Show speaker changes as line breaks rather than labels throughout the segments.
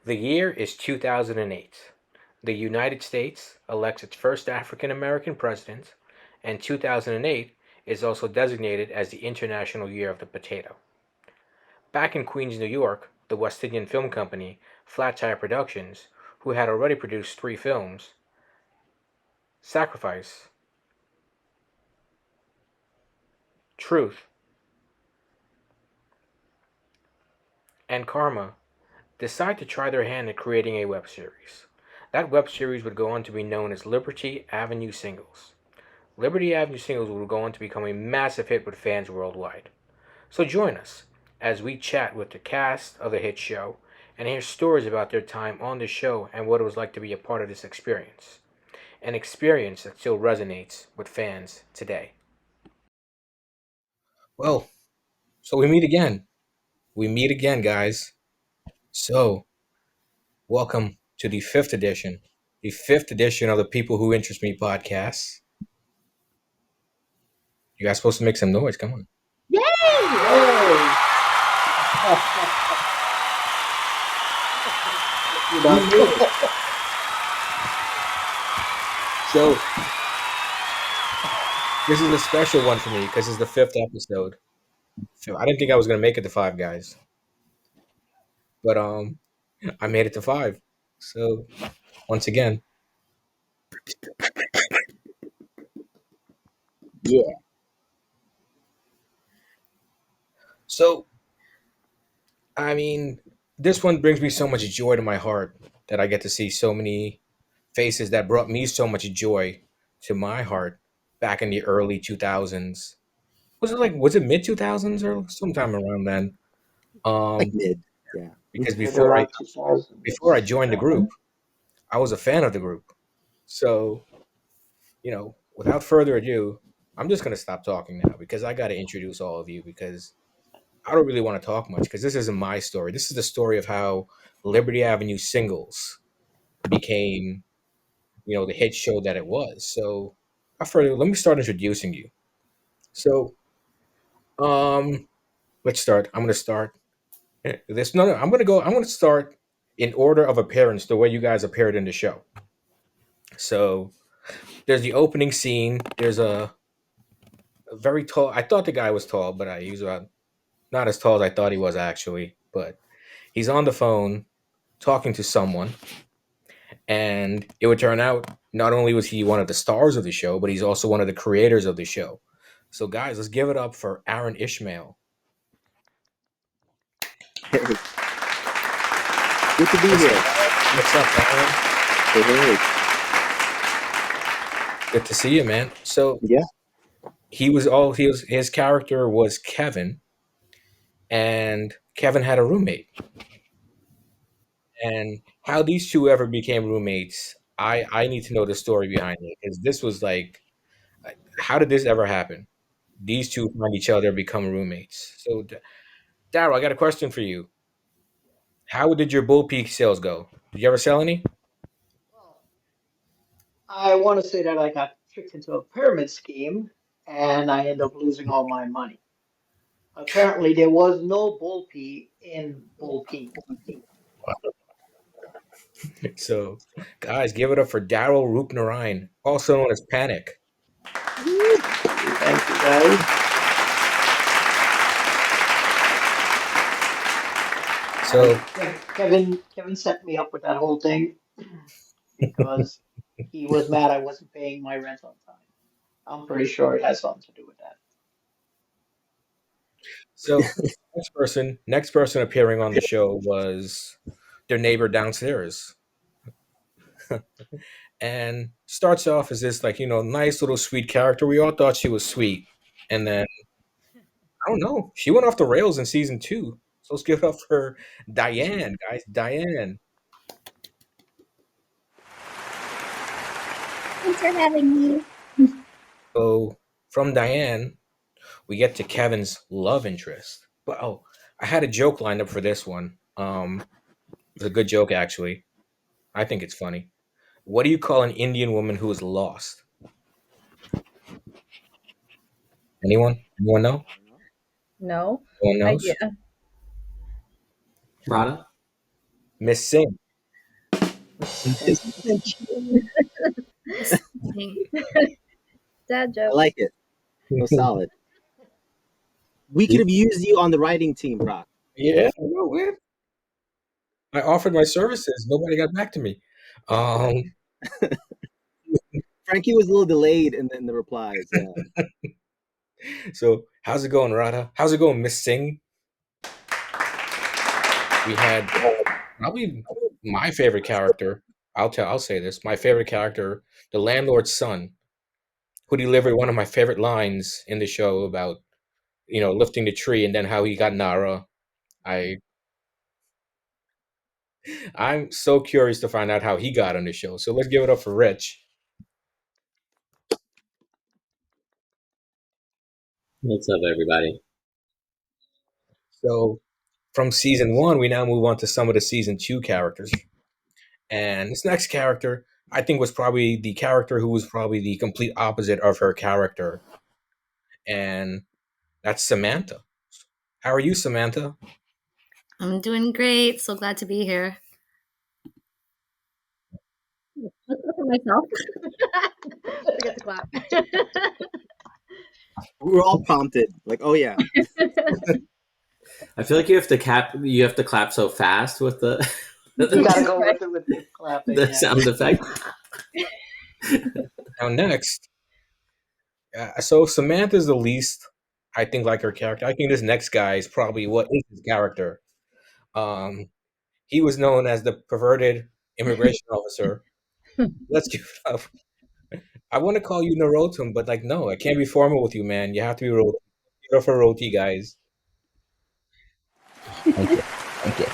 The year is 2008. The United States elects its first African American president, and 2008 is also designated as the International Year of the Potato. Back in Queens, New York, the West Indian film company, Flat Tire Productions, who had already produced three films, Sacrifice, Truth, and Karma, decided to try their hand at creating a web series. That web series would go on to be known as Liberty Avenue Singles. Liberty Avenue Singles will go on to become a massive hit with fans worldwide. So join us as we chat with the cast of the hit show and hear stories about their time on the show and what it was like to be a part of this experience. An experience that still resonates with fans today. Well, so we meet again. We meet again, guys. So, welcome to the fifth edition of the People Who Interest Me podcast. You guys supposed to make some noise. Come on.
Yay!
So, this is a special one for me because it's the fifth episode. So I didn't think I was gonna make it to five, guys, but I made it to five. So once again,
Yeah.
so I mean, this one brings me so much joy to my heart that I get to see so many faces that brought me so much joy to my heart back in the early 2000s. Was it mid 2000s or sometime around then?
Like
Um,
mid. Yeah.
because
Mid around 2000.
before I joined the group, I was a fan of the group. So without further ado, I'm just gonna stop talking now because I got to introduce all of you because I don't really want to talk much because this isn't my story. This is the story of how Liberty Avenue Singles became, the hit show that it was. So, let me start introducing you. So, um, let's start. I'm gonna start this. No, no, I'm gonna go. I'm gonna start in order of appearance, the way you guys appeared in the show. So, there's the opening scene. There's a very tall. I thought the guy was tall, but he was about not as tall as I thought he was actually. But he's on the phone talking to someone, and it would turn out not only was he one of the stars of the show, but he's also one of the creators of the show. So, guys, let's give it up for Aaron Ishmael.
Hey, good to be here.
What's up, Aaron?
Hey.
Good to see you, man. So,
Yeah.
his character was Kevin, and Kevin had a roommate. And how these two ever became roommates, I need to know the story behind it because this was like, how did this ever happen? These two find each other, become roommates. So, Daryl, I got a question for you. How did your Bull Peak sales go? Did you ever sell any?
Well, I want to say that I got tricked into a pyramid scheme and I ended up losing all my money. Apparently, there was no Bull Pea in Bull Peak.
So, guys, give it up for Daryl Rupnarayan, also known as Panic.
Thank you, guys.
So,
Kevin set me up with that whole thing because he was mad I wasn't paying my rent on time. I'm pretty sure it has something to do with that.
so next person appearing on the show was their neighbor downstairs. and starts off as this like nice little sweet character. We all thought she was sweet, and then I don't know, she went off the rails in season 2. So let's give it up for Diane, guys. Diane.
Thanks for having me.
So from Diane, we get to Kevin's love interest. But I had a joke lined up for this one. It's a good joke actually. I think it's funny. What do you call an Indian woman who is lost? Anyone? Anyone know?
No
No one knows?
idea.
Rada?
Miss Singh.
Dad
I
joke.
like it. So solid. We could have used you on the writing team, Brock.
Yeah, no, weird. I offered my services. Nobody got back to me.
Frankie was a little delayed in the replies. Yeah.
So how's it going, Radha? How's it going, Miss Singh? We had probably my favorite character. I'll say this. My favorite character, the landlord's son, who delivered one of my favorite lines in the show about, lifting the tree and then how he got Nara. I'm so curious to find out how he got on the show. So let's give it up for Rich.
What's up, everybody?
So from season 1, we now move on to some of the season 2 characters. And this next character, I think, was probably the character who was probably the complete opposite of her character. And that's Samantha. How are you, Samantha?
I'm doing great. So glad to be here. Look at myself.
Forget to clap.
We were all prompted. Like, oh yeah.
I feel like you have to clap so fast with the
You gotta go with it with the clapping.
the
yeah.
sound effect.
Now next, so Samantha's the least, I think, like her character. I think this next guy is probably what is his character. He was known as the perverted immigration officer. Let's give it up. I want to call you Narotam, but like, no, I can't be formal with you, man. You have to be Roti. Give it up for Roti, guys.
Thank you.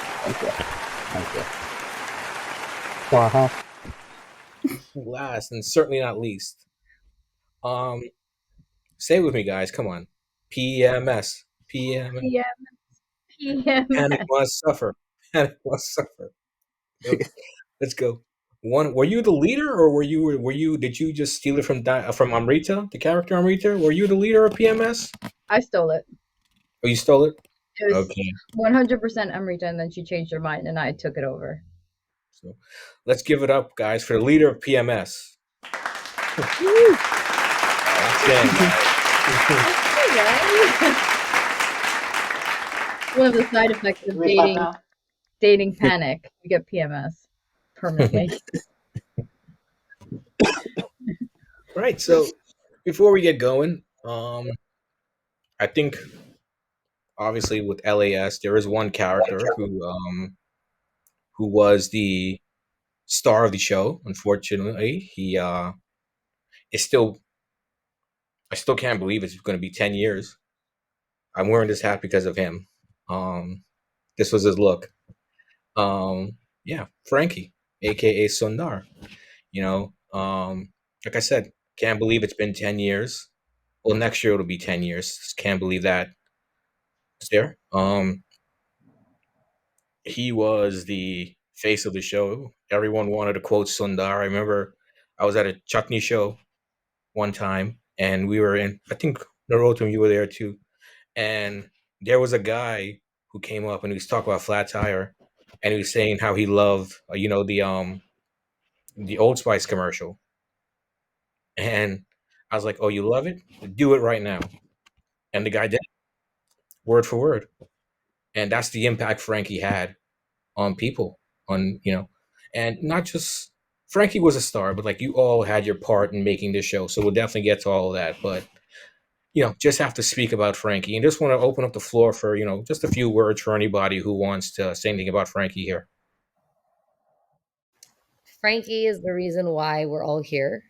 Last and certainly not least, say it with me, guys. Come on, PMS.
PM.
Panic must suffer. Panic must suffer. Let's go. One. Were you the leader, or were you? Did you just steal it from Amrita, the character Amrita? Were you the leader of PMS?
I stole it.
Oh, you stole it.
It was
Okay.
100% Amrita, and then she changed her mind, and I took it over.
So, let's give it up, guys, for the leader of PMS.
One of the side effects of
We clap now?
dating panic. You get PMS permanently.
Right. So, before we get going, I think obviously with LAS there is one character who was the star of the show. Unfortunately, he is still. I still can't believe it's going to be 10 years. I'm wearing this hat because of him. This was his look. Yeah, Frankie, aka Sundar. Like I said, can't believe it's been 10 years. Well, next year it'll be 10 years. Just can't believe that it's there. He was the face of the show. Everyone wanted to quote Sundar. I remember I was at a Chutney show one time, and we were in, I think, Narotam, you were there too. And there was a guy who came up and he was talking about Flat Tire, and he was saying how he loved, the Old Spice commercial. And I was like, "Oh, you love it? Do it right now." And the guy did, word for word. And that's the impact Frankie had on people, and not just Frankie was a star, but like you all had your part in making this show. So we'll definitely get to all of that. But just have to speak about Frankie, and just want to open up the floor for just a few words for anybody who wants to say anything about Frankie here.
Frankie is the reason why we're all here.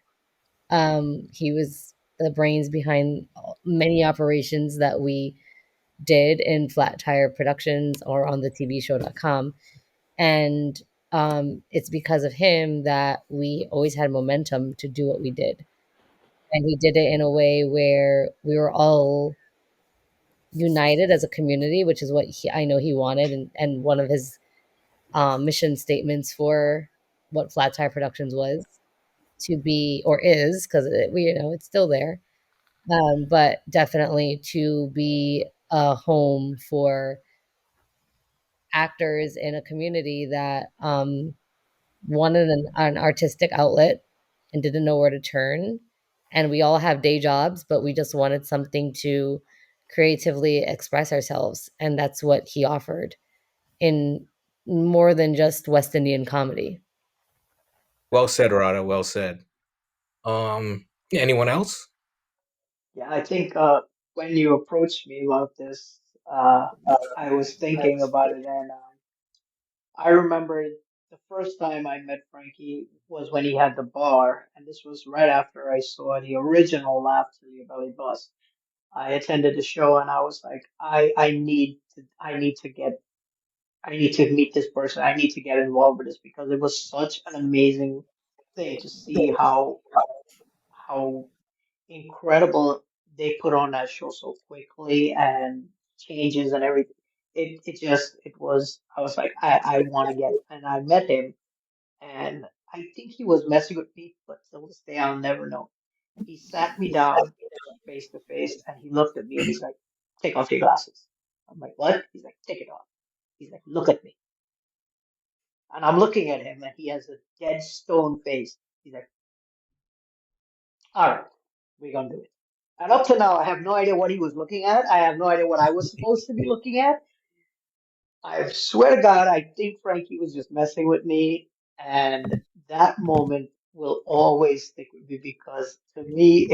He was the brains behind many operations that we did in Flat Tire Productions or on the TVshow.com. And it's because of him that we always had momentum to do what we did. And he did it in a way where we were all united as a community, which is what I know he wanted. And one of his mission statements for what Flat Tire Productions was to be, or is, because it's still there, but definitely to be a home for actors in a community that wanted an artistic outlet and didn't know where to turn. And we all have day jobs, but we just wanted something to creatively express ourselves. And that's what he offered in more than just West Indian comedy.
Well said, Rada. Well said. Anyone else?
Yeah, I think when you approached me about this, I was thinking about it, and I remember the first time I met Frankie was when he had the bar, and this was right after I saw the original Laugh Till Your Belly Bust. I attended the show, and I was like, I need to meet this person. I need to get involved with this because it was such an amazing thing to see how incredible they put on that show so quickly and changes and everything. It was I was like I want to get, and I met him, and I think he was messing with me, but till this day I'll never know. He sat me down face to face and he looked at me and he's like, take off your glasses. I'm like, what? He's like, take it off. He's like, look at me. And I'm looking at him and he has a dead stone face. He's like, all right, we're gonna do it. And up to now, I have no idea what he was looking at. I have no idea what I was supposed to be looking at. I swear to God, I think Frankie was just messing with me. And that moment will always stick with me because to me,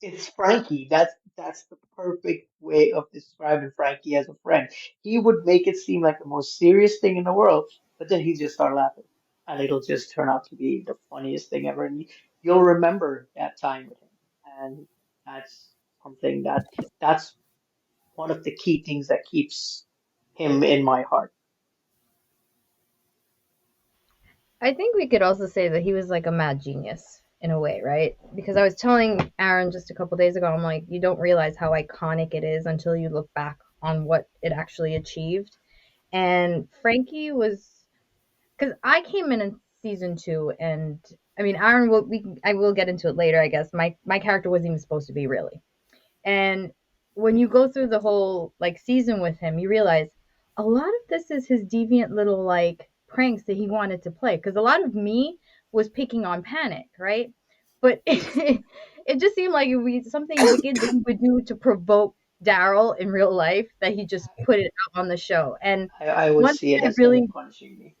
it's Frankie. That's the perfect way of describing Frankie as a friend. He would make it seem like the most serious thing in the world, but then he'd just start laughing. And it'll just turn out to be the funniest thing ever. And you'll remember that time with him. And that's something that's one of the key things that keeps him in my heart.
I think we could also say that he was like a mad genius in a way, right? Because I was telling Aaron just a couple days ago, I'm like, you don't realize how iconic it is until you look back on what it actually achieved. And Frankie was, because I came in season 2, and I mean, Aaron will I will get into it later, I guess. My character wasn't even supposed to be really. And when you go through the whole like season with him, you realize a lot of this is his deviant little like pranks that he wanted to play. Because a lot of me was picking on Panic, right? But it just seemed like it would be something wicked that he would do to provoke Daryl in real life that he just put it out on the show. And
I would
one
see it
thing I
as him
really
punishing me.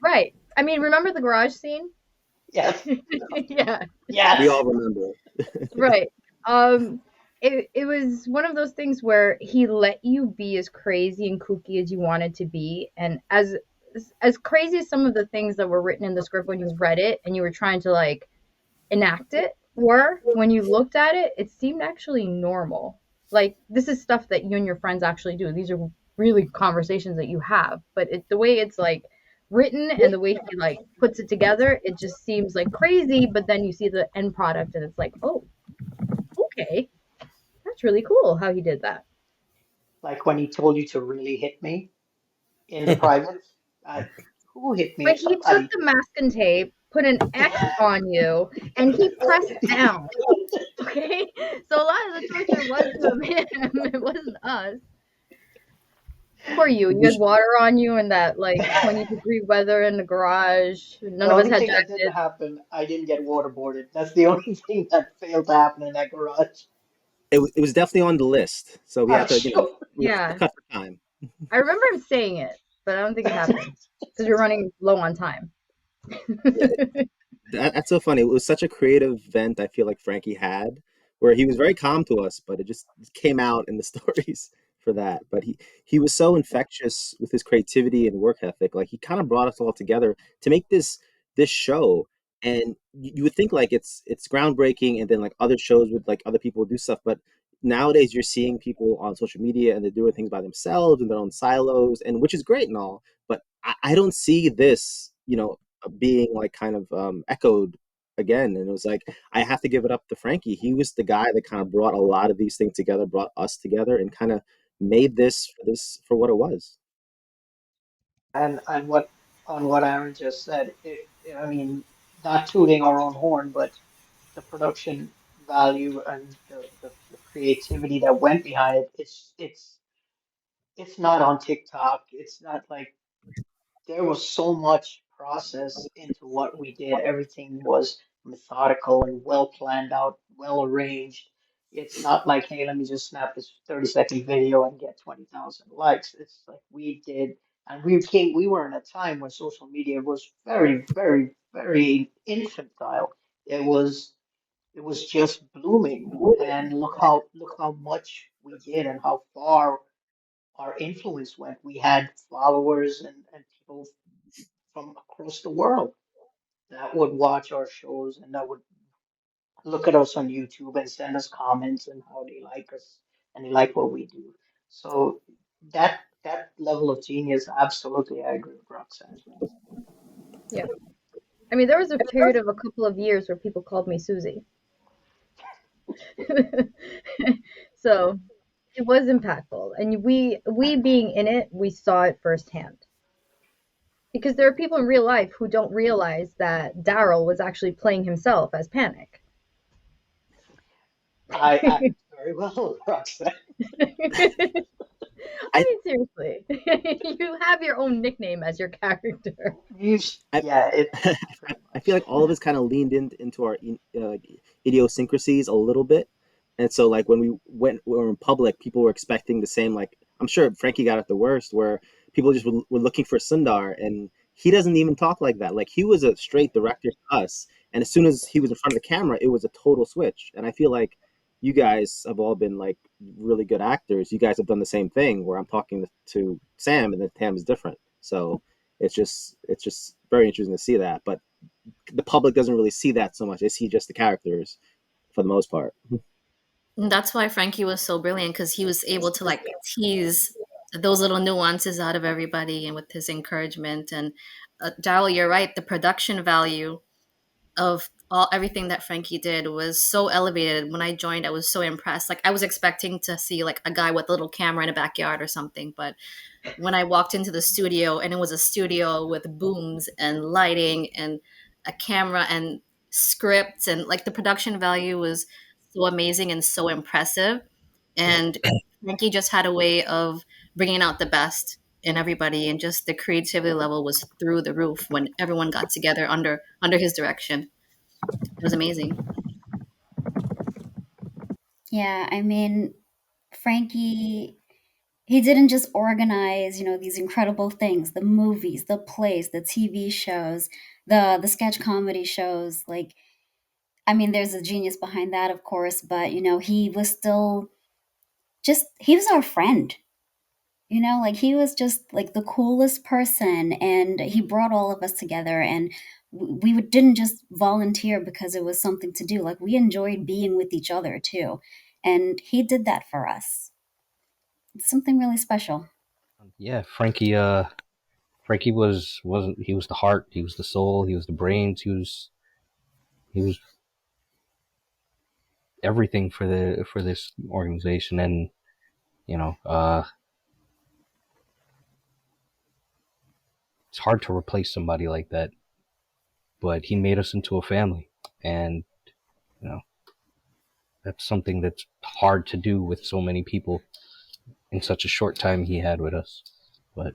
right. I mean, remember the garage scene?
Yes.
Yeah.
We
Yes.
all remember.
Right. It was one of those things where he let you be as crazy and kooky as you wanted to be, and as crazy as some of the things that were written in the script when you read it and you were trying to like enact it were, when you looked at it, it seemed actually normal. Like this is stuff that you and your friends actually do. These are really conversations that you have, but the way it's like written and the way he like puts it together, it just seems like crazy. But then you see the end product and it's like, oh, okay, that's really cool how he did that.
Like when he told you to really hit me in the private. Uh, who hit me?
But he took
Somebody.
the masking tape, put an X on you, and he pressed down. Okay, so a lot of the torture was him. It wasn't us. Poor you. You had water on you in that like 20-degree weather in the garage. None
The
of us
only
had
thing that didn't
jackets.
happen, I didn't get waterboarded. That's the only thing that failed to happen in that garage.
It was definitely on the list, so we
I'm
have to
sure.
we have to
Yeah,
cut for time.
I remember him saying it, but I don't think it happened because you're running low on time.
That's so funny. It was such a creative vent I feel like Frankie had, where he was very calm to us, but it just came out in the stories. for that. But he was so infectious with his creativity and work ethic. Like he kind of brought us all together to make this show. And you would think like it's groundbreaking, and then like other shows with like other people would do stuff. But nowadays you're seeing people on social media and they're doing things by themselves in their own silos, and which is great and all. But I don't see this, being like kind of echoed again. And it was like I have to give it up to Frankie. He was the guy that kind of brought a lot of these things together, brought us together, and kind of made this for what it was.
And what on what Aaron just said, I mean, not tooting our own horn, but the production value and the creativity that went behind it, it's not on TikTok. It's not like there was so much process into what we did. Everything was methodical and well planned out, well arranged. It's not like, hey, let me just snap this 30-second video and get 20,000 likes. It's like we did, and we were in a time when social media was very, very, very infantile. It was it was just blooming, and look how much we did and how far our influence went. We had followers and people from across the world that would watch our shows and that would look at us on YouTube and send us comments and how they like us and they like what we do. So that level of genius, absolutely, I agree with Roxanne.
Yeah. I mean, there was a period of a couple of years where people called me Susie. So it was impactful. And we being in it, we saw it firsthand. Because there are people in real life who don't realize that Daryl was actually playing himself as Panic.
I very well, Roxanne.
I mean, seriously. You have your own nickname as your character.
I,
Yeah, it
I feel like all of us kind of leaned into our idiosyncrasies a little bit, and so like when we were in public, people were expecting the same. Like I'm sure Frankie got it the worst, where people just were looking for Sundar, and he doesn't even talk like that. Like he was a straight director to us, and as soon as he was in front of the camera, it was a total switch. And I feel like you guys have all been like really good actors. You guys have done the same thing, where I'm talking to Sam, and then Tam is different. So it's just very interesting to see that. But the public doesn't really see that so much. They see just the characters for the most part.
And that's why Frankie was so brilliant because he was able to like tease those little nuances out of everybody and with his encouragement. And Daryl, you're right. The production value of everything that Frankie did was so elevated. When I joined, I was so impressed. Like I was expecting to see like a guy with a little camera in a backyard or something, but when I walked into the studio and it was a studio with booms and lighting and a camera and scripts and like the production value was so amazing and so impressive. And Frankie just had a way of bringing out the best in everybody, and just the creativity level was through the roof when everyone got together under his direction. It was amazing.
Yeah, I mean, Frankie, he didn't just organize, these incredible things, the movies, the plays, the TV shows, the sketch comedy shows. Like, I mean, there's a genius behind that, of course, but he was still he was our friend. Like he was just like the coolest person, and he brought all of us together, and we didn't just volunteer because it was something to do. Like we enjoyed being with each other too, and he did that for us. It's something really special.
Yeah, Frankie. Frankie wasn't he was the heart. He was the soul. He was the brains. He was everything for this organization, and it's hard to replace somebody like that. But he made us into a family, and that's something that's hard to do with so many people in such a short time he had with us. But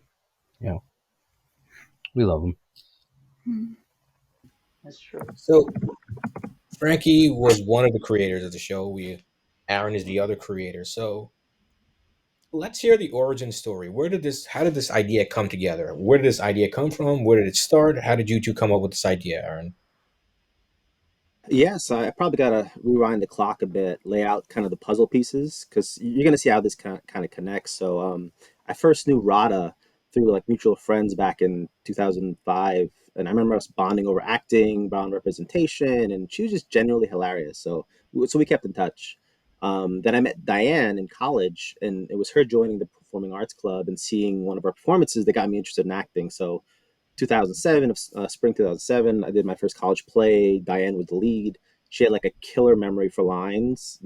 we love him.
That's true.
So Frankie was one of the creators of the show. Aaron is the other creator. So let's hear the origin story. How did this idea come together? Where did this idea come from? Where did it start? How did you two come up with this idea, Aaron?
Yes, I probably gotta rewind the clock a bit, lay out kind of the puzzle pieces, because you're gonna see how this kind of connects. So, I first knew Rada through like mutual friends back in 2005, and I remember us bonding over acting, brown representation, and she was just genuinely hilarious. So we kept in touch. Then I met Diane in college, and it was her joining the Performing Arts Club and seeing one of our performances that got me interested in acting. So 2007, spring 2007, I did my first college play. Diane was the lead. She had like a killer memory for lines.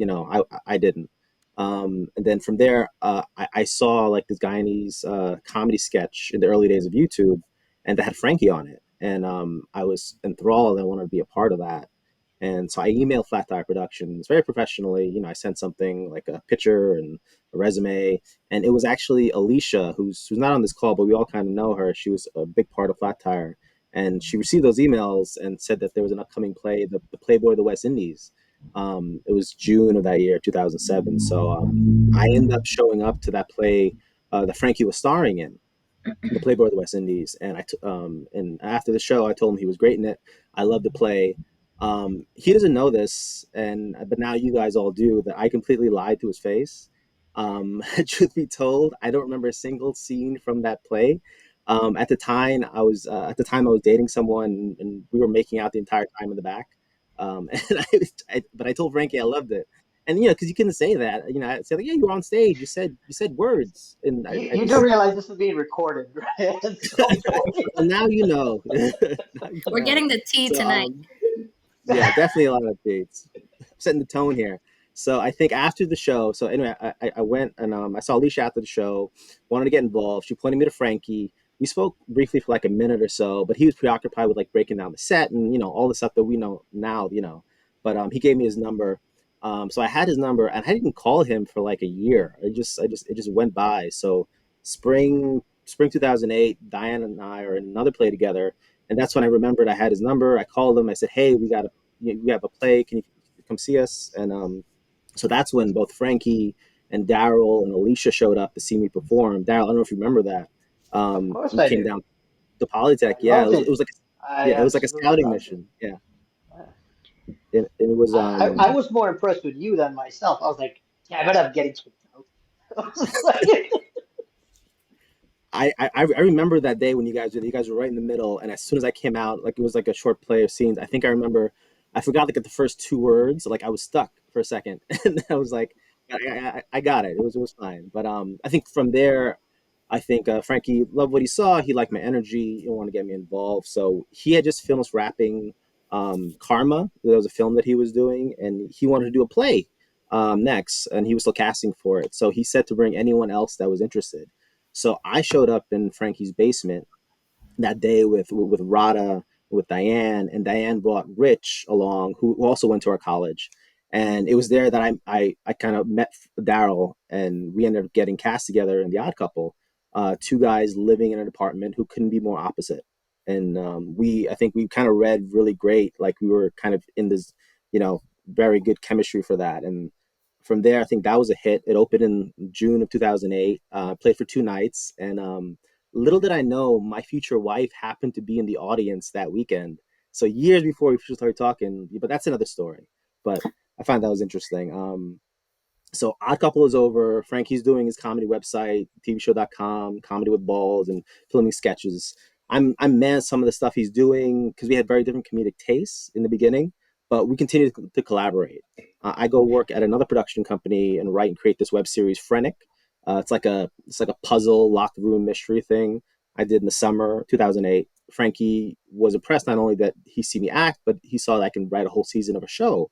I didn't. And then from there, I saw like this Guyanese comedy sketch in the early days of YouTube, and that had Frankie on it, and I was enthralled. I wanted to be a part of that, and so I emailed Flat Tire Productions very professionally. I sent something like a picture and a resume, and it was actually Alicia, who's not on this call, but we all kind of know her. She was a big part of Flat Tire, and she received those emails and said that there was an upcoming play, the Playboy of the West Indies. It was June of that year, 2007. So I ended up showing up to that play that Frankie was starring in, the Playboy of the West Indies, and and after the show, I told him he was great in it. I loved the play. He doesn't know this, and but now you guys all do, that I completely lied to his face. Truth be told, I don't remember a single scene from that play. At the time I was dating someone, and we were making out the entire time in the back. And but I told Frankie I loved it, and because you couldn't say that. I said like, yeah, you were on stage. You said words, and I
You do
just
realize this is being recorded, right? At some point.
well, now you know. Now you
We're
know.
getting the tea
So,
tonight.
yeah, definitely a lot of dates. Setting the tone here. So I think after the show, so anyway, I went and I saw Alicia after the show, wanted to get involved. She pointed me to Frankie. We spoke briefly for like a minute or so, but he was preoccupied with like breaking down the set and all the stuff that we know now. But he gave me his number. So I had his number, and I didn't call him for like a year. It just went by. So spring 2008, Diane and I are in another play together, and that's when I remembered I had his number. I called him. I said, "Hey, we have a play. Can you come see us?" And so that's when both Frankie and Daryl and Alicia showed up to see me perform. Daryl, I don't know if you remember that.
Of course
You
I
came
do.
down to Polytech.
I
Yeah,
loved it. I
it was like a
absolutely
scouting
loved it.
mission. Yeah,
Yeah.
it was
I was more impressed with you than myself. I was like, damn it, I'm getting kicked out. I was like,
I remember that day when you guys were right in the middle, and as soon as I came out, like it was like a short play of scenes. I think I remember I forgot to get the first two words, like I was stuck for a second, and I was like, I got it. It was fine. But I think from there, I think Frankie loved what he saw. He liked my energy. He wanted to get me involved. So he had just finished wrapping Karma. There was a film that he was doing, and he wanted to do a play next, and he was still casting for it. So he said to bring anyone else that was interested. So I showed up in Frankie's basement that day with Rada, with Diane, and Diane brought Rich along, who also went to our college. And it was there that I kind of met Daryl, and we ended up getting cast together in The Odd Couple. Two guys living in an apartment who couldn't be more opposite. And I think we kind of read really great, like we were kind of in this, very good chemistry for that. And from there, I think that was a hit. It opened in June of 2008. Played for 2 nights, and little did I know, my future wife happened to be in the audience that weekend. So years before we started talking, but that's another story. But I find that was interesting. So Odd Couple is over. Frankie's doing his comedy website, tvshow.com, comedy with balls, and filming sketches. I'm mad at some of the stuff he's doing because we had very different comedic tastes in the beginning, but we continue to collaborate. I go work at another production company and write and create this web series, Frenic. It's like a puzzle locked room mystery thing I did in the summer 2008. Frankie was impressed not only that he see me act, but he saw that I can write a whole season of a show.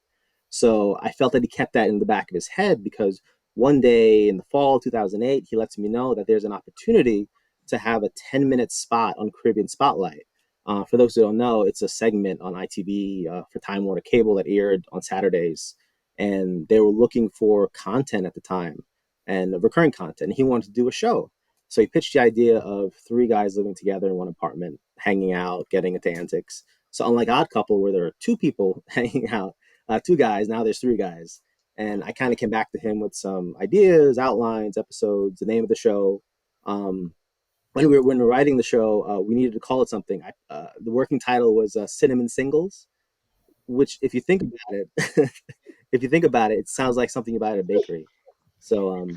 So I felt that he kept that in the back of his head because one day in the fall 2008, he lets me know that there's an opportunity to have a 10-minute spot on Caribbean Spotlight. For those who don't know, it's a segment on ITV for Time Warner Cable that aired on Saturdays. And they were looking for content at the time and recurring content. And he wanted to do a show. So he pitched the idea of three guys living together in one apartment, hanging out, getting into antics. So unlike Odd Couple, where there are two people hanging out, two guys. Now there's three guys, and I kind of came back to him with some ideas, outlines, episodes, the name of the show. Um, when we were writing the show, we needed to call it something. The working title was Cinnamon Singles, which if you think about it, it sounds like something about a bakery. So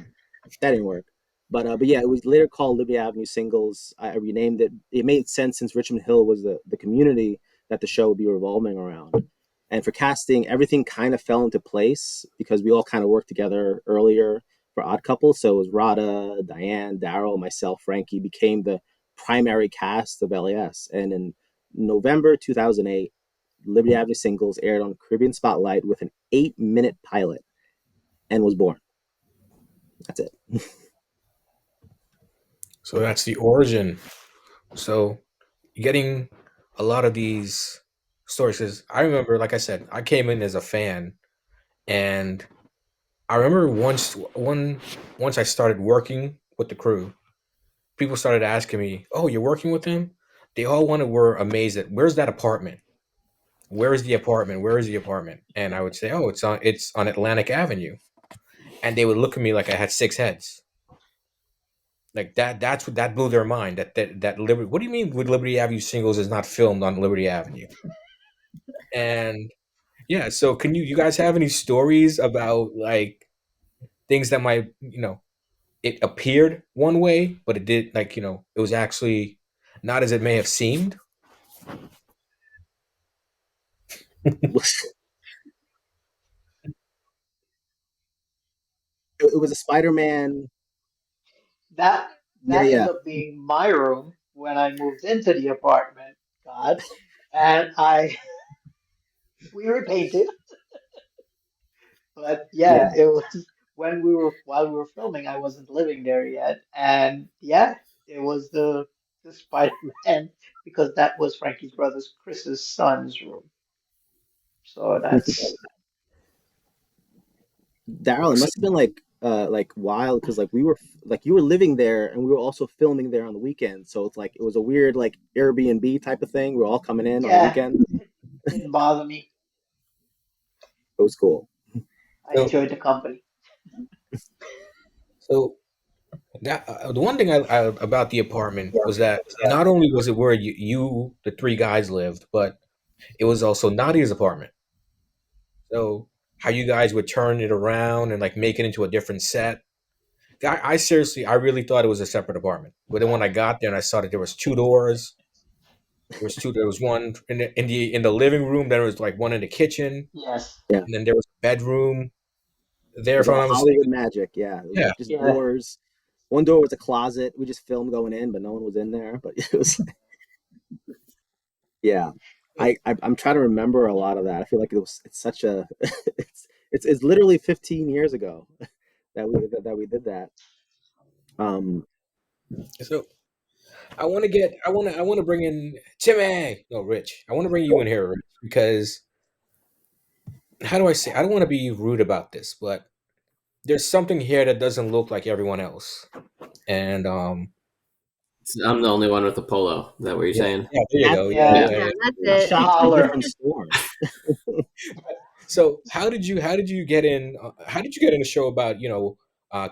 that didn't work. But yeah, it was later called Liberty Avenue Singles. I renamed it. It made sense since Richmond Hill was the community that the show would be revolving around. And for casting, everything kind of fell into place because we all kind of worked together earlier for Odd Couple. So it was Rada, Diane, Daryl, myself, Frankie became the primary cast of LAS. And in November 2008, Liberty Avenue Singles aired on Caribbean Spotlight with an 8-minute pilot and was born. That's it.
So that's the origin. So getting a lot of these stories, 'cause I remember, like I said, I came in as a fan, and I remember once I started working with the crew, people started asking me, "Oh, you're working with them?" They all were amazed at, "Where's that apartment? Where is the apartment? Where is the apartment?" And I would say, "Oh, it's on Atlantic Avenue," and they would look at me like I had six heads. Like that's what that blew their mind. That Liberty. What do you mean with Liberty Avenue Singles is not filmed on Liberty Avenue? And yeah, so can you guys have any stories about like things that might, it appeared one way, but it did, like, it was actually not as it may have seemed?
It was a Spider-Man.
That
Yeah,
ended
yeah.
up being my room when I moved into the apartment, God, and we repainted, but yeah, it was while we were filming. I wasn't living there yet, and yeah, it was the Spider-Man because that was Frankie's brother's Chris's son's room. So that's
Daryl, it must have been like wild because like we were like you were living there and we were also filming there on the weekend. So it's like it was a weird like Airbnb type of thing. We are all coming in on the
yeah,
weekend.
it didn't bother me.
It was cool.
I
So,
enjoyed the company.
so that the one thing I about the apartment was that not only was it where the three guys lived, but it was also Nadia's apartment. So how you guys would turn it around and like make it into a different set. I seriously, I really thought it was a separate apartment. But then when I got there and I saw that there was two doors, there was one in the living room, then there was like one in the kitchen,
Yes.
Yeah.
and then there was a bedroom
It
there,
was
if I'm
all
not
Hollywood
mistaken.
magic. Yeah. It was
Yeah.
like just
Yeah.
doors. One door was a closet. We just filmed going in, but no one was in there. But it was yeah. I'm trying to remember a lot of that. I feel like it's such a it's literally 15 years ago that we did that.
So I want to bring in Timmy. No, Rich. I want to bring you in here, Rich, because how do I say? I don't want to be rude about this, but there's something here that doesn't look like everyone else, and
I'm the only one with the polo. Is that what you're
yeah,
saying?
yeah, there you go, yeah,
Yeah.
yeah,
Yeah,
yeah.
that's
I
it.
shopped at a
Collar.
different store.
So how did you get in? How did you get in a show about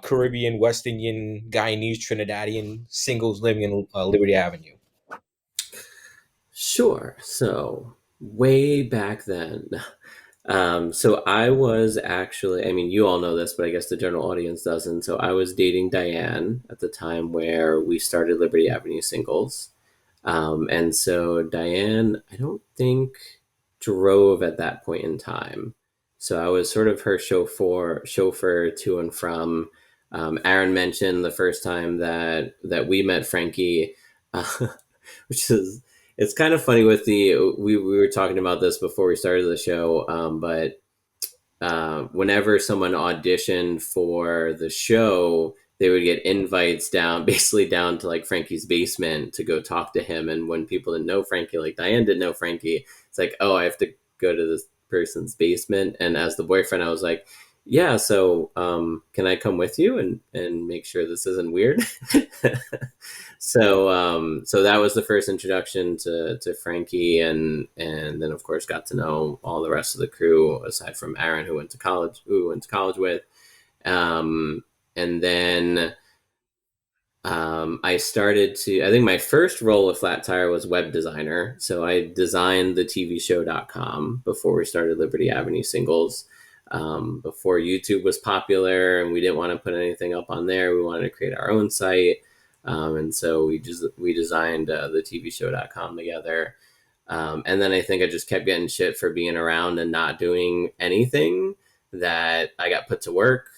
Caribbean, West Indian, Guyanese, Trinidadian singles living in Liberty Avenue?
Sure. So way back then. So I was actually, I mean, you all know this, but I guess the general audience doesn't. So I was dating Diane at the time where we started Liberty Avenue Singles. And so Diane, I don't think drove at that point in time. So I was sort of her chauffeur to and from. Aaron mentioned the first time that we met Frankie, which is it's kind of funny with we were talking about this before we started the show, but whenever someone auditioned for the show, they would get invites basically down to like Frankie's basement to go talk to him. And when people didn't know Frankie, like Diane didn't know Frankie, it's like, oh, I have to go to this person's basement. And as the boyfriend, I was like, yeah, so can I come with you and make sure this isn't weird? So that was the first introduction to Frankie, and then of course got to know all the rest of the crew aside from Aaron, who we went to college with, and then I think my first role with Flat Tire was web designer. So I designed the TVShow.com before we started Liberty Avenue Singles. Before YouTube was popular and we didn't want to put anything up on there, we wanted to create our own site. And so we designed the TVShow.com together. And then I think I just kept getting shit for being around and not doing anything, that I got put to work.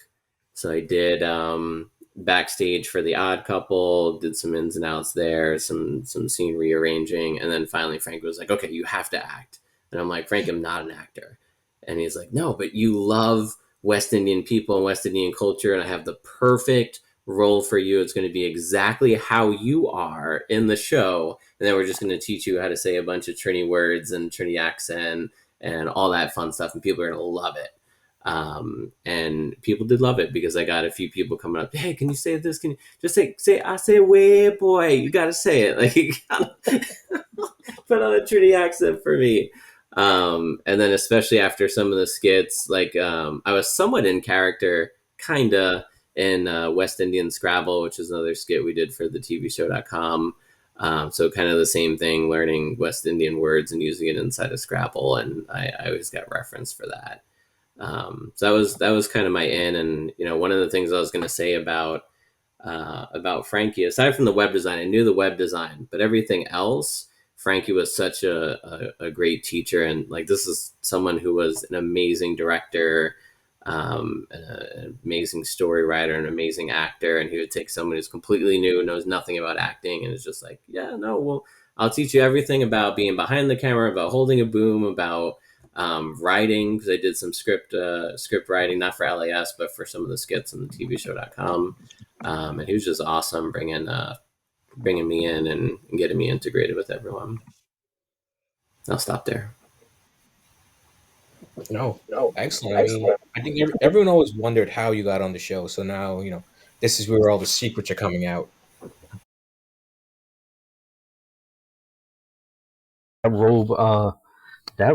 So I did backstage for The Odd Couple, did some ins and outs there, some scene rearranging, and then finally Frank was like, okay, you have to act. And I'm like, Frank, I'm not an actor. And he's like, no, but you love West Indian people and West Indian culture, and I have the perfect role for you. It's going to be exactly how you are in the show, and then we're just going to teach you how to say a bunch of Trini words and Trini accent and all that fun stuff, and people are going to love it. And people did love it, because I got a few people coming up, hey, can you say this? Can you just say I say way boy, you got to say it, like, you gotta put on a Trini accent for me. And then especially after some of the skits, like I was somewhat in character, kinda, in West Indian Scrabble, which is another skit we did for the TVShow.com. So kind of the same thing, learning West Indian words and using it inside of Scrabble, and I always got reference for that. So that was kind of my in. And one of the things I was going to say about Frankie, aside from the web design, I knew the web design, but everything else, Frankie was such a great teacher. And like, this is someone who was an amazing director, an amazing story writer, an amazing actor. And he would take someone who's completely new, knows nothing about acting, and is just like, yeah, no, well, I'll teach you everything about being behind the camera, about holding a boom, about writing, because I did some script writing, not for LAS, but for some of the skits on the TVShow.com. And he was just awesome, bringing me in and getting me integrated with everyone. I'll stop there.
No, excellent. I mean, I think everyone always wondered how you got on the show. So now, this is where all the secrets are coming out.
That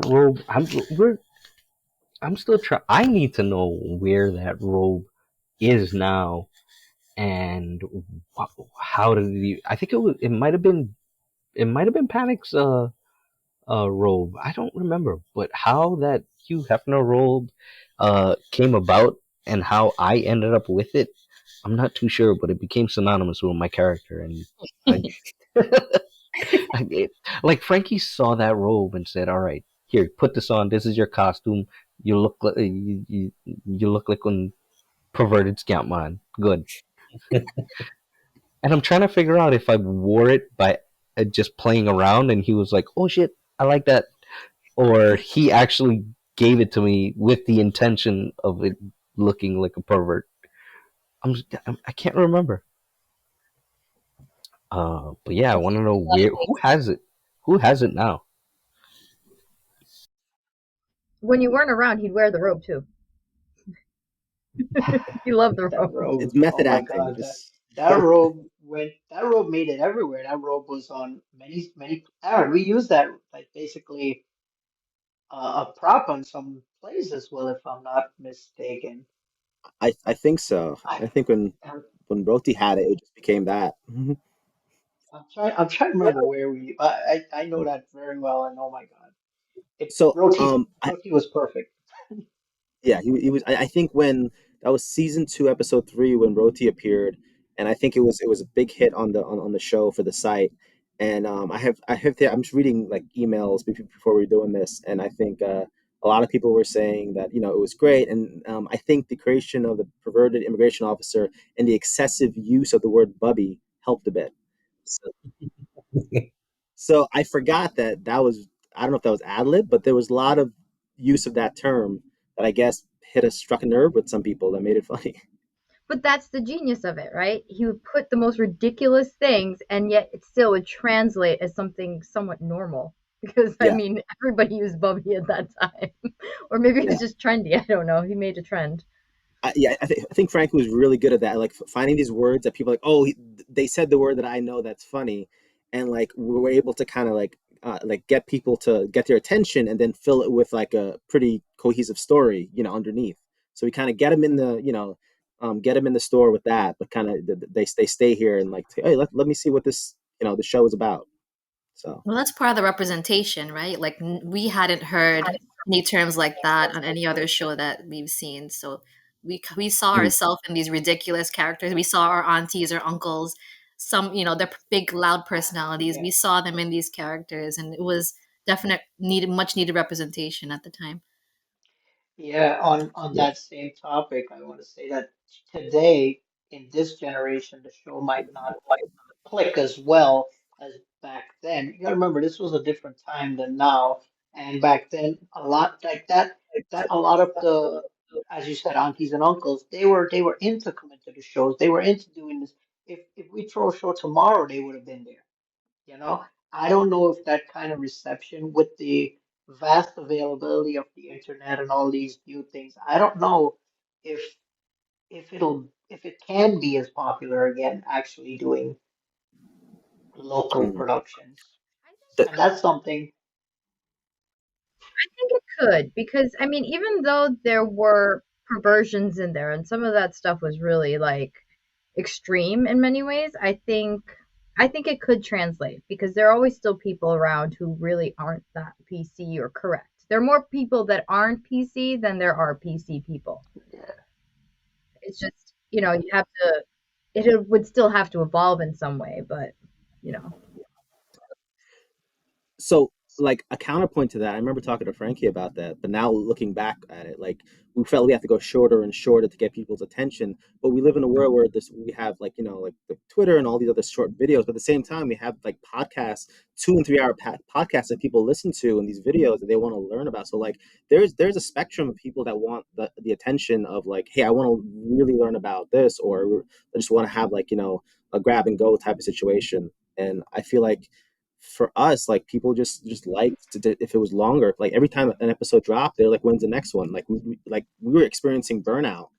robe. I'm still trying. I need to know where that robe is now, and how did he? I think it might have been Panic's robe. I don't remember, but how that Hugh Hefner robe came about and how I ended up with it, I'm not too sure, but it became synonymous with my character, and like Frankie saw that robe and said, "All right, here, put this on. This is your costume. You look like you look like a perverted scamp man. Good." And I'm trying to figure out if I wore it by just playing around, and he was like, "Oh shit, I like that," or he actually gave it to me with the intention of it looking like a pervert. I can't remember. But yeah, I want to know who has it. Who has it now?
When you weren't around, he'd wear the robe too. He loved the
That
robe.
robe.
It's method
Oh my
acting.
God, that robe that robe made it everywhere. That robe was on many. Aaron, we used that like basically a prop on some plays as well, if I'm not mistaken.
I think so.
I,
I think when Roti had it, it just became that.
I'm trying to remember where I know that very well, and oh my God,
So
Roti was perfect.
yeah, he was. I think when that was season 2, episode 3, when Roti appeared, and I think it was a big hit on the show for the site. And I'm just reading like emails before we were doing this, and I think a lot of people were saying that it was great, and I think the creation of the perverted immigration officer and the excessive use of the word "bubby" helped a bit. So, so I forgot that was, I don't know if that was ad lib, but there was a lot of use of that term that I guess struck a nerve with some people that made it funny.
But that's the genius of it, right? He would put the most ridiculous things, and yet it still would translate as something somewhat normal. Because I
Yeah.
mean, everybody used Bubby at that time, or maybe it was just trendy. I don't know. He made a trend.
I think Frankie was really good at that, like finding these words that people are like, oh, they said the word that I know that's funny, and like we were able to kind of like get people to get their attention and then fill it with like a pretty cohesive story, underneath. So we kind of get them in the get them in the store with that, but kind of they stay here and like, hey, let me see what this the show is about. So
Well, that's part of the representation, right? Like we hadn't heard any terms like that on any other show that we've seen. So we saw
mhm.
ourselves in these ridiculous characters. We saw our aunties or uncles, some they're big loud personalities.
Yeah.
We saw them in these characters, and it was definite needed much needed representation at the time.
Yeah, on
Yeah.
that same topic, I want to say that today, in this generation, the show might not click as well as back then. You gotta remember, this was a different time than now, and back then, a lot like that a lot of the, as you said, aunties and uncles, they were into coming to the shows. They were into doing this. If we throw a show tomorrow, they would have been there. You know, I don't know if that kind of reception with the vast availability of the internet and all these new things, I don't know if if it can be as popular again, actually doing local
Mhm.
productions.
I think
The-
And that's something,
I think it could because I mean, even though there were perversions in there and some of that stuff was really like extreme in many ways, I think it could translate because there are always still people around who really aren't that PC or correct. There are more people that aren't PC than there are PC people. It's just, you have to it would still have to evolve in some way, but you know.
so like a counterpoint to that, I remember talking to Frankie about that, but now looking back at it, like we felt we have to go shorter and shorter to get people's attention. But we live in a world where this we have like like the Twitter and all these other short videos, but at the same time we have like podcasts, 2 and 3 hour podcasts that people listen to and these videos that they want to learn about. So like there's a spectrum of people that want the attention of like, hey, I want to really learn about this, or I just want to have like a grab and go type of situation. And I feel like for us, like people just liked if it was longer. Like every time an episode dropped, they're like, "When's the next one?" Like we were experiencing burnout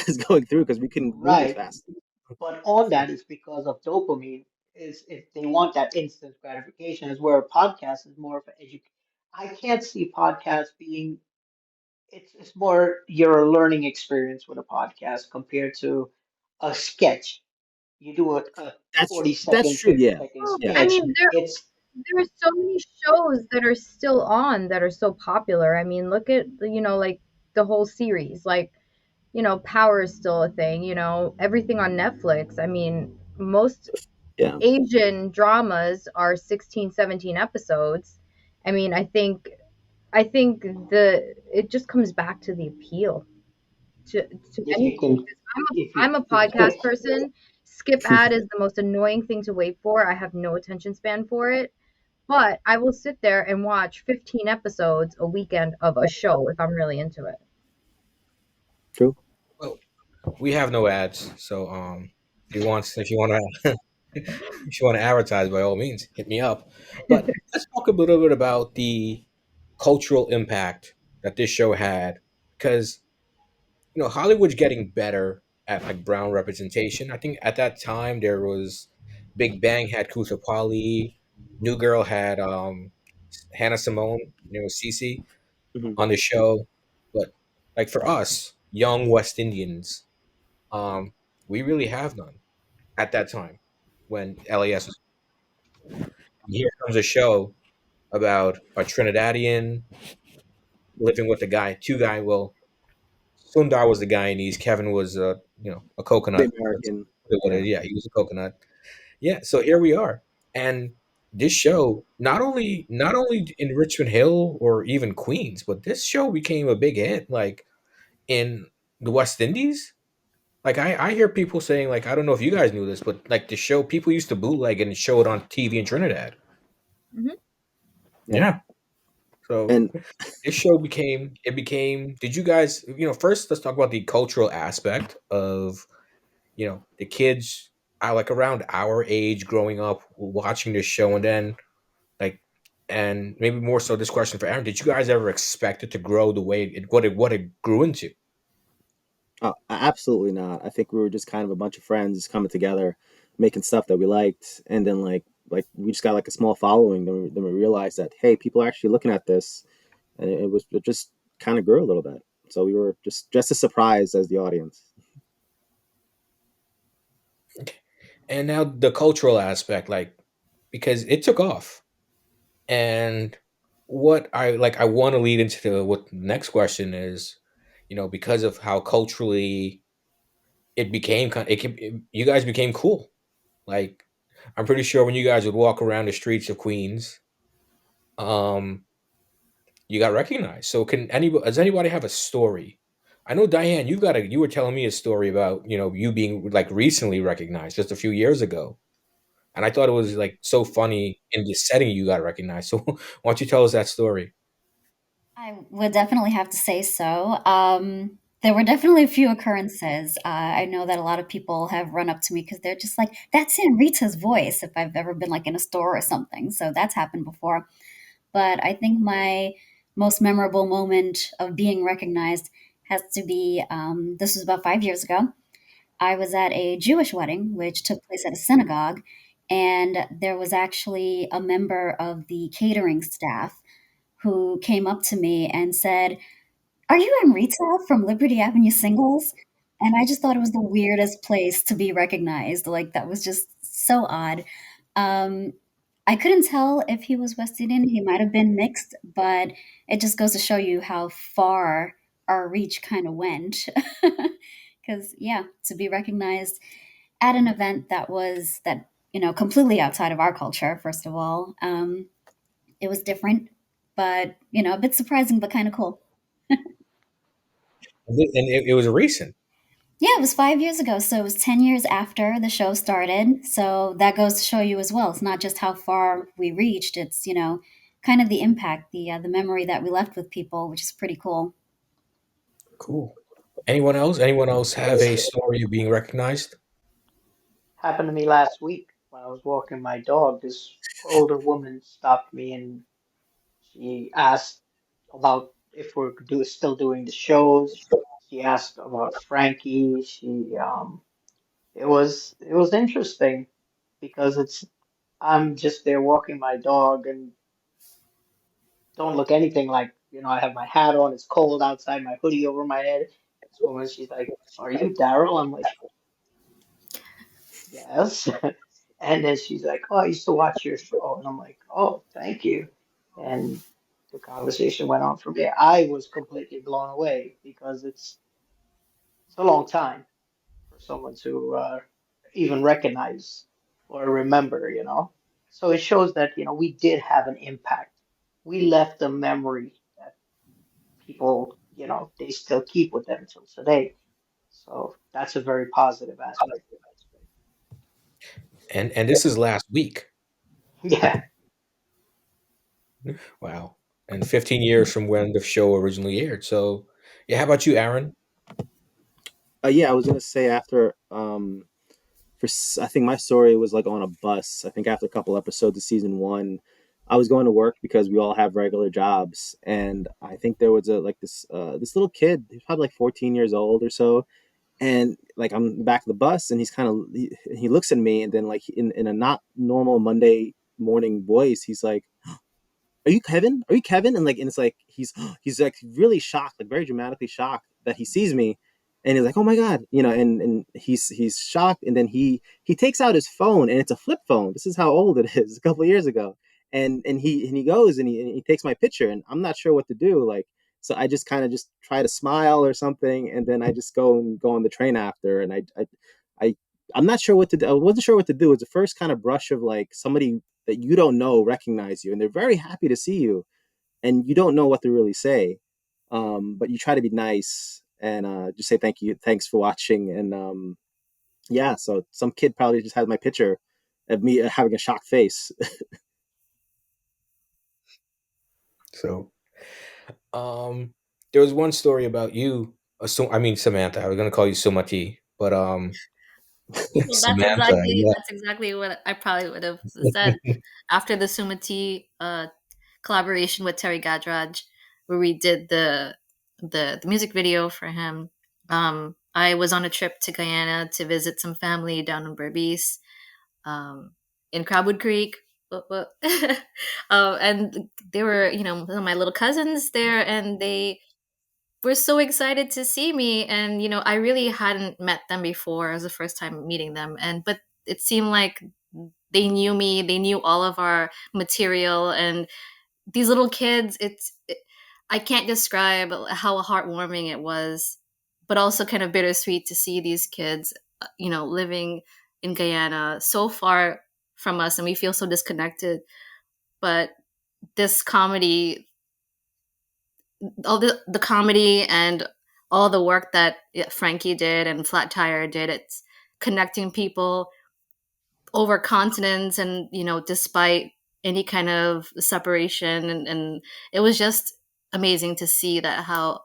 as going through because we couldn't move as
right?
fast.
But on that is because of dopamine. Is if they want that instant gratification, is where a podcast is more of an education. I can't see podcasts being it's more your learning experience with a podcast compared to a sketch. You do a
That's
40
that's
second,
true.
50
Yeah,
second
Well,
yeah.
I
sketch.
mean,
It's
there are so many shows that are still on that are so popular. I mean, look at like the whole series. Like, Power is still a thing. Everything on Netflix. I mean, most
Yeah,
Asian dramas are 16, 17 episodes. I mean, I think the it just comes back to the appeal to
if you
anything.
can
'Cause
if
I'm
you
a
can
podcast person. Skip ad is the most annoying thing to wait for. I have no attention span for it. But I will sit there and watch 15 episodes a weekend of a show if I'm really into it.
true.
Well, we have no ads, so if you want to if you want to advertise, by all means, hit me up. But let's talk a little bit about the cultural impact that this show had, because Hollywood's getting better at like brown representation. I think at that time there was Big Bang had Kusapali, New Girl had Hannah Simone, Cece
Hmm.
on the show. But like for us, young West Indians, we really have none at that time when LAS was. Here comes a show about a Trinidadian living with a guy, two guy. Well, Sundar was the Guyanese. Kevin was a
The
coconut.
American. Yeah.
Yeah, he was a coconut. Yeah, so here we are, and this show not only in Richmond Hill or even Queens, but this show became a big hit. Like in the West Indies. Like I hear people saying like I don't know if you guys knew this, but like the show people used to bootleg and show it on TV in Trinidad.
Hmm.
Yep.
Yeah. So
And
this show became did you guys first let's talk about the cultural aspect of the kids like around our age growing up watching this show, and then like and maybe more so this question for Aaron, did you guys ever expect it to grow the way what it grew into?
absolutely not. I think we were just kind of a bunch of friends coming together, making stuff that we liked, and then like we just got like a small following. Then we realized that hey, people are actually looking at this, and it just kind of grew a little bit. So we were just as surprised as the audience.
And now the cultural aspect, like, because it took off. And what I want to lead into what the next question is, because of how culturally it became you guys became cool. Like, I'm pretty sure when you guys would walk around the streets of Queens, um, you got recognized. So does anybody have a story? I know Diane, you were telling me a story about, you being like recently recognized just a few years ago. And I thought it was like so funny in the setting you got recognized. So why don't you tell us that story?
I would definitely have to say so. There were definitely a few occurrences. I know that a lot of people have run up to me because they're just like, "That's in Rita's voice." If I've ever been like in a store or something, so that's happened before. But I think my most memorable moment of being recognized has to be this was about 5 years ago. I was at a Jewish wedding, which took place at a synagogue, and there was actually a member of the catering staff who came up to me and said, "Are you Amrita from Liberty Avenue Singles?" And I just thought it was the weirdest place to be recognized. Like, that was just so odd. Um, I couldn't tell if he was West Indian. He might have been mixed, but it just goes to show you how far our reach kind of went. Because, yeah, to be recognized at an event that completely outside of our culture, first of all, it was different, but, a bit surprising, but kind of cool.
And it was recent.
Yeah, it was 5 years ago. So it was 10 years after the show started. So that goes to show you as well. It's not just how far we reached, it's, kind of the impact, the memory that we left with people, which is pretty cool.
Cool. Anyone else? Anyone else have a story of being recognized?
Happened to me last week when I was walking my dog. This older woman stopped me and she asked about if we're still doing the shows. She asked about Frankie. It was interesting because I'm just there walking my dog and don't look anything like, I have my hat on, it's cold outside, my hoodie over my head. This woman, she's like, "Are you Daryl?" I'm like, "Yes." And then she's like, "Oh, I used to watch your show." And I'm like, "Oh, thank you." And the conversation went on from there. I was completely blown away because it's a long time for someone to even recognize or remember. So it shows that, we did have an impact. We left a memory that people, they still keep with them till today. So that's a very positive aspect.
And this is last week.
Yeah.
Wow. And 15 years from when the show originally aired. So, yeah, how about you, Aaron?
Yeah, I was gonna say after I think my story was like on a bus. I think after a couple episodes of season one, I was going to work because we all have regular jobs, and I think there was this little kid. He's probably like 14 years old or so, and like I'm in the back of the bus, and he looks at me, and then like in a not normal Monday morning voice, he's like, "Are you Kevin? Are you Kevin?" And it's like he's like really shocked, like very dramatically shocked that he sees me, and he's like, "Oh my god," and he's shocked, and then he takes out his phone, and it's a flip phone. This is how old it is, a couple of years ago, and he goes and he takes my picture, and I'm not sure what to do, like. So I just kind of just try to smile or something, and then I just go on the train after, and I I'm not sure what to do. I wasn't sure what to do. It was the first kind of brush of like somebody that you don't know recognize you, and they're very happy to see you, and you don't know what to really say, but you try to be nice and just say thank you, thanks for watching, and yeah. So some kid probably just had my picture of me having a shocked face.
So, there was one story about you. I mean, Samantha. I was going to call you Sumati, but
Well,
Samantha. Yeah.
that's exactly what I probably would have said after the Sumati collaboration with Terry Gadraj, where we did the music video for him. I was on a trip to Guyana to visit some family down in Berbice, um, in Crabwood Creek. And they were, my little cousins there, and they were so excited to see me. And I really hadn't met them before. It was the first time meeting them, but it seemed like they knew me, they knew all of our material, and these little kids, I can't describe how heartwarming it was, but also kind of bittersweet to see these kids, living in Guyana so far from us, and we feel so disconnected. But this comedy, all the comedy and all the work that Frankie did and Flat Tire did, it's connecting people over continents, and despite any kind of separation, and it was just amazing to see that how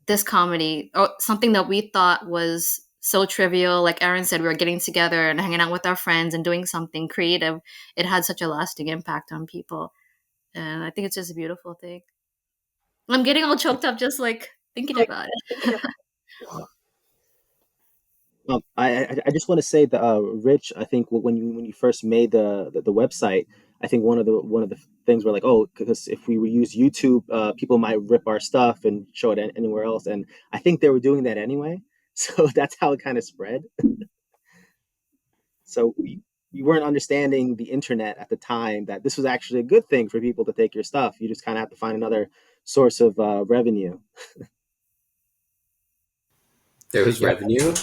this comedy, or something that we thought was so trivial, like Aaron said, we were getting together and hanging out with our friends and doing something creative, it had such a lasting impact on people. And I think it's just a beautiful thing. I'm getting all choked up just like thinking about it.
I just want to say that Rich, I think when you first made the website, I think one of the things were like, oh, because if we use YouTube, people might rip our stuff and show it anywhere else, and I think they were doing that anyway, so that's how it kind of spread. So we weren't understanding the internet at the time, that this was actually a good thing for people to take your stuff. You just kind of have to find another source of revenue.
There was revenue.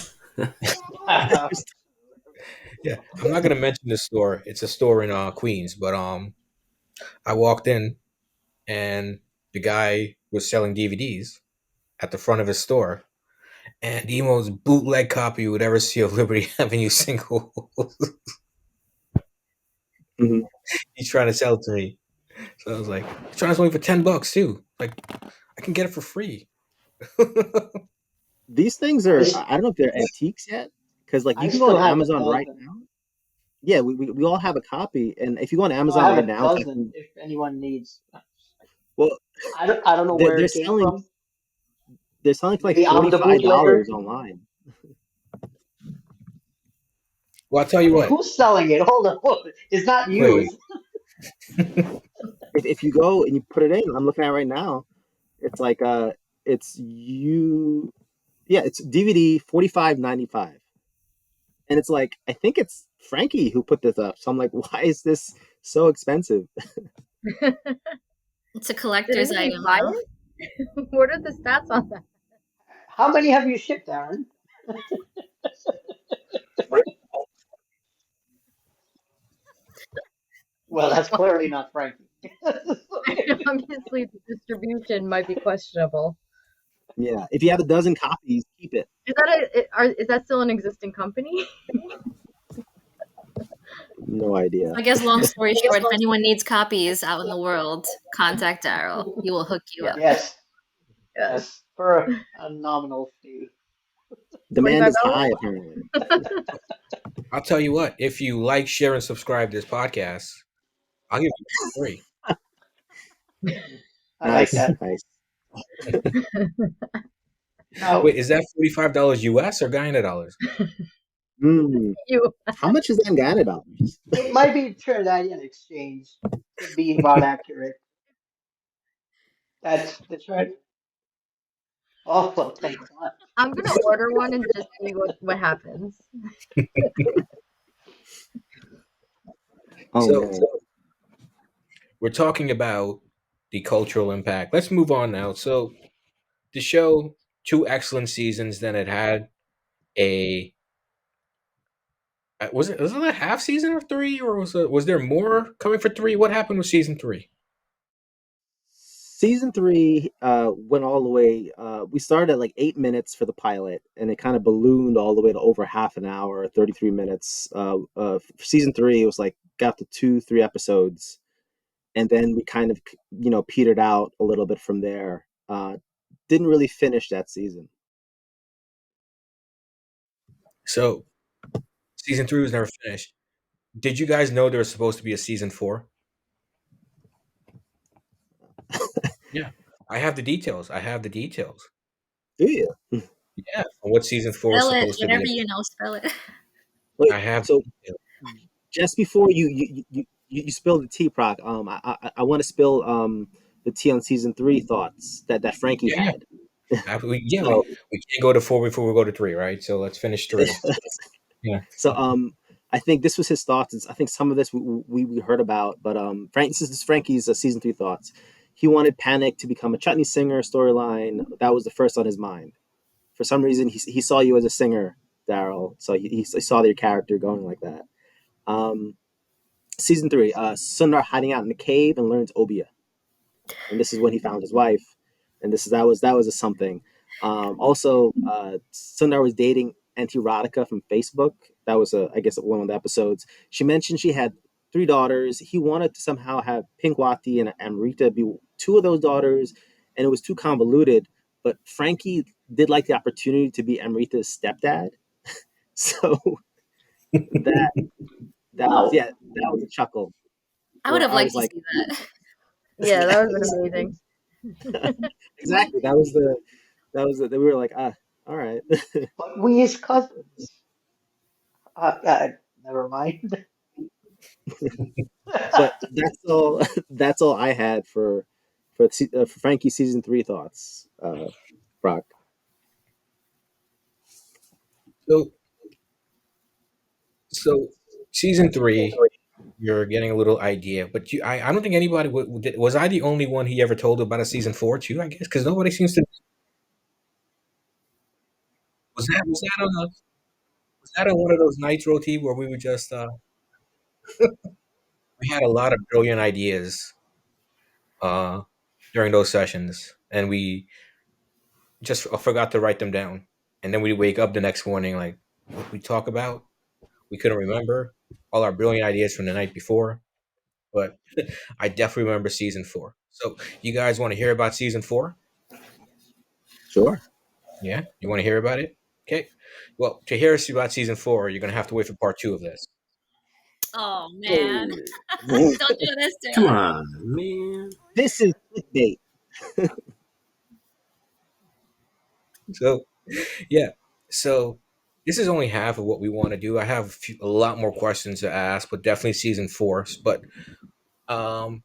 Yeah, I'm not gonna mention the store. It's a store in Queens, but I walked in and the guy was selling DVDs at the front of his store, and the most bootleg copy you would ever see of Liberty Avenue single.
Mhm.
He's trying to sell it to me, so I was like, he's trying to sell me for $10 too. Like, I can get it for free.
These things are, I don't know if they're antiques yet, because like
I
you can go
still
on
have a
Amazon right
dozen.
now. Yeah, we all have a copy, and if you go on
No, I
Amazon
have
right
a
now, it's like,
dozen if anyone needs.
well,
I don't know
they're,
where
they're
it came
selling
from.
they're selling for like
Maybe I'm the bootlegger.
$45 online.
Well, I'll tell you
Wait,
what.
who's selling it? Hold on. It's not you.
Wait,
If you go and you put it in, I'm looking at it right now. It's like it's it's DVD $45.95, and it's like, I think it's Frankie who put this up. So I'm like, why is this so expensive?
It's a
Did
collector's
anybody
item
buy
now.
it? What are the stats on that?
How many have you shipped, Aaron? Well, that's clearly not Frankie.
Obviously, the distribution might be questionable.
Yeah, if you have a dozen copies, keep it.
Is that still an existing company?
No idea.
I guess, long story short, if anyone needs copies out in the world, contact Daryl. He will hook you up.
Yes,
Yes.
yes, for a nominal fee.
Demand is
$45?
high, apparently.
I'll tell you what. If you like, share, and subscribe to this podcast, I'll give you free.
I like that.
Nice.
Now,
Wait, is that $45 US or Guyana dollars?
You.
How much is that in Ghana dollars?
it might be Trinidadian exchange. Could be about accurate. That's right. Oh, well, thank God.
I'm gonna order one and just see what happens.
Oh,
So
man.
we're talking about the cultural impact. Let's move on now. So the show, 2 excellent seasons. Then it had a was it a half season of 3, or was there more coming for 3? What happened with season 3?
Season 3 went all the way. We started at like 8 minutes for the pilot, and it kind of ballooned all the way to over half an hour, 33 minutes. For season 3, it was like got to 2-3 episodes, and then we kind of petered out a little bit from there. Didn't really finish that season.
So season 3 was never finished. Did you guys know there was supposed to be a season 4? Yeah, I have the details.
Do you?
Yeah, and what season 4 is
Spell it.
supposed to
Whatever
be.
you know, spell it.
Wait,
I have.
so just before you spill the tea, Proc, I want to spill the tea on season 3 thoughts that Frankie
Yeah,
had.
yeah. We
So
can't go to 4 before we go to 3, right? So let's finish 3. Yeah.
So I think this was his thoughts. I think some of this we heard about, but this is Frankie's season 3 thoughts. He wanted Panic to become a chutney singer storyline. That was the first on his mind. For some reason, he saw you as a singer, Daryl. So he saw your character going like that. Season 3, Sundar hiding out in the cave and learns Obia, and this is when he found his wife, and that was a something. Also, Sundar was dating Anti-Radica from Facebook. That was I guess one of the episodes. She mentioned she had 3 daughters. He wanted to somehow have Pinkwati and Amrita be 2 of those daughters, and it was too convoluted. But Frankie did like the opportunity to be Amrita's stepdad, so that
Wow.
that was a chuckle.
I would have
Where I
liked
was
to
like,
see that.
Yeah, that was amazing.
exactly. That was we were like, all right.
But we his cousins. Never mind.
But that's all I had for Frankie season 3 thoughts. Brock.
So so season 3, you're getting a little idea, but I don't think anybody was I the only one he ever told about a season 4 too? I guess because nobody seems to. Was that on one of those Nitro TV where we were just we had a lot of brilliant ideas uh during those sessions, and we just forgot to write them down, and then we wake up the next morning like what we talk about, we couldn't remember all our brilliant ideas from the night before, but I definitely remember season 4. So you guys want to hear about season 4?
Sure.
Yeah, you want to hear about it? Okay. Well, to hear us about season 4, you're gonna have to wait for part 2 of this.
Oh man,
Oh.
don't do this,
Come
Taylor.
on, man.
This is clickbait.
So, yeah. So this is only half of what we want to do. I have a lot more questions to ask, but definitely season 4. But um,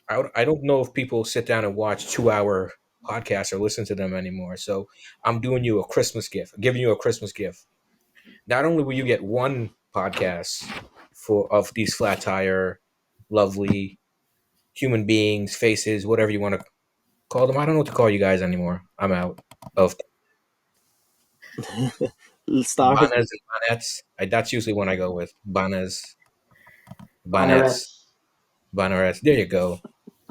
I don't know if people sit down and watch 2-hour podcasts or listen to them anymore. So I'm doing you a Christmas gift. I'm giving you a Christmas gift. Not only will you get one podcast of these flat tire, lovely human beings, faces, whatever you want to call them. I don't know what to call you guys anymore. I'm out of
Stars.
Banas and Banettes. That's usually when I go with Banas, Banettes,
Honorettes.
Banerettes. There you go.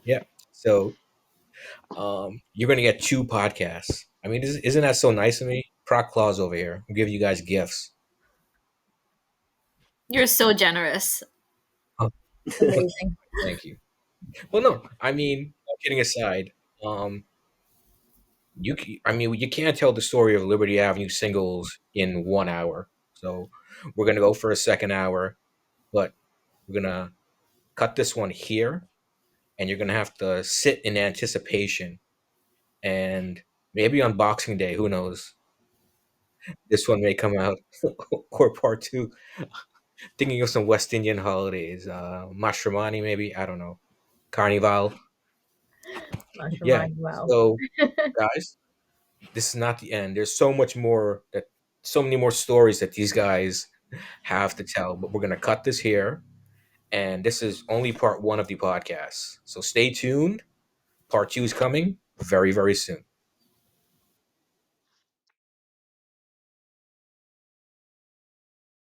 Yeah. So you're going to get 2 podcasts. I mean, isn't that so nice of me? Proc Claus over here. I'm giving you guys gifts.
You're so generous.
Amazing.
Thank you. Well, no, I mean, kidding aside, you can't tell the story of Liberty Avenue singles in 1 hour. So we're gonna go for a second hour, but we're gonna cut this one here, and you're gonna have to sit in anticipation, and maybe on Boxing Day, who knows? This one may come out or part 2. Thinking of some West Indian holidays, Mashramani maybe, I don't know, Carnival. Yeah.
Mastermind. Wow.
So guys, this is not the end. There's so many more stories that these guys have to tell, but we're going to cut this here. And this is only part 1 of the podcast. So stay tuned. Part 2 is coming very, very soon.